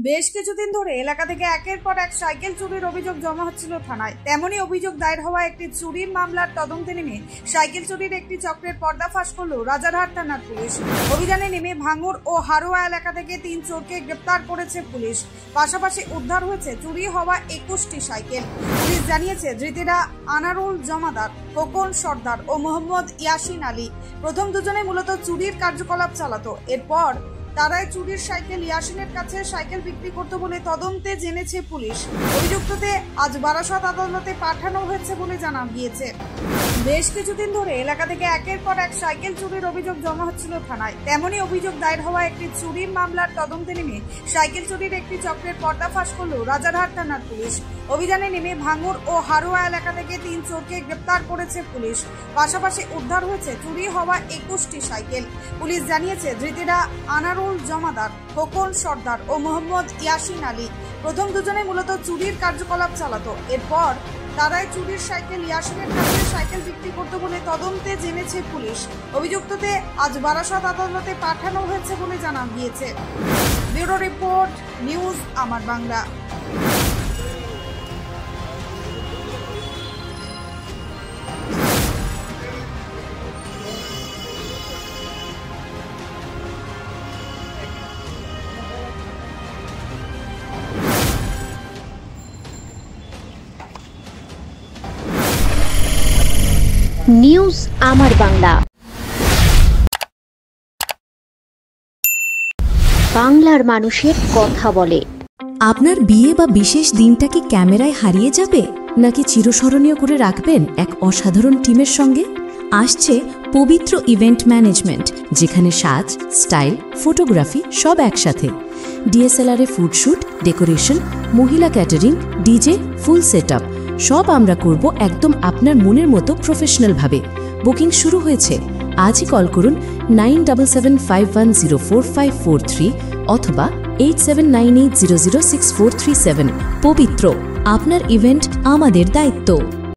বেশ কিছুদিন ধরে এলাকা থেকে একের পর এক সাইকেল চুরির অভিযোগ জমা হচ্ছিল থানায়। তেমনই অভিযোগ দায়ের হওয়া একটি চুরির মামলার তদন্তে নেমে সাইকেল চুরির একটি চক্রের পর্দাফাশ করলো রাজারহাট থানার পুলিশ। অভিযানে নেমে ভাঙড় ও হারোয়া এলাকা থেকে 3 চোরকে গ্রেপ্তার করেছে পুলিশ। পাশাপাশি উদ্ধার হয়েছে চুরি হওয়া 21টি সাইকেল। পুলিশ জানিয়েছে ধৃতেরা আনারুল জমাদার, খোকন সর্দার ও মোহাম্মদ ইয়াসিন আলী। প্রথম দুজনে মূলত চুরির কার্যকলাপ চালাতো। এরপর তারাই চুরির সাইকেল ইয়াসিনের কাছে সাইকেল বিক্রি করতে বলে তদন্তে জেনেছে পুলিশ। অভিযুক্তদের আজ বারাসত আদালতে পাঠানো হয়েছে বলে জানা গিয়েছে। বেশ কিছুদিন ধরে এলাকা থেকে একের পর এক সাইকেল চুরির অভিযোগ জমা হচ্ছিল থানায়। তেমনই অভিযোগ দায়ের হওয়া একটি চুরির মামলার তদন্তে নেমে সাইকেল চুরির একটি চক্রের পর্দাফাশ করলো রাজারহাট থানার পুলিশ। অভিযানে নেমে ভাঙড় ও হারোয়া এলাকা থেকে 3 চোরকে গ্রেপ্তার করেছে পুলিশ। পাশাপাশি উদ্ধার হয়েছে চুরি হওয়া 21টি সাইকেল। পুলিশ জানিয়েছে ধৃতেরা আনারুল জমাদার, খোকন সর্দার ও মোহাম্মদ ইয়াসিন আলী। প্রথম দুজনে মূলত চুরির কার্যকলাপ চালাতো। এরপর তারাই চুরির সাইকেল ইয়াসিনের কাছে সাইকেল বিক্রি করতে বলে তদন্তে জেনেছে পুলিশ। অভিযুক্তদের আজ বারাসত আদালতে পাঠানো হয়েছে বলে জানা গিয়েছে। ব্যুরো রিপোর্ট, নিউজ আমার বাংলা। নিউজ আমার বাংলা, বাংলার মানুষের কথা বলে। আপনার বিয়ে বা বিশেষ দিনটা কি ক্যামেরায় হারিয়ে যাবে, নাকি চিরস্মরণীয় করে রাখবেন এক অসাধারণ টিমের সঙ্গে? আসছে পবিত্র ইভেন্ট ম্যানেজমেন্ট, যেখানে সাজ, স্টাইল, ফটোগ্রাফি সব একসাথে। ডিএসএলআরে ফুডশুট, ডেকোরেশন, মহিলা ক্যাটারিং, ডিজে, ফুল সেটআপ সব আমরা করব একদম আপনার মনের মতো প্রফেশনালভাবে। বুকিং শুরু হয়েছে। আজই কল করুন 9775104543 অথবা 8798006437। পবিত্র, আপনার ইভেন্ট আমাদের দায়িত্ব।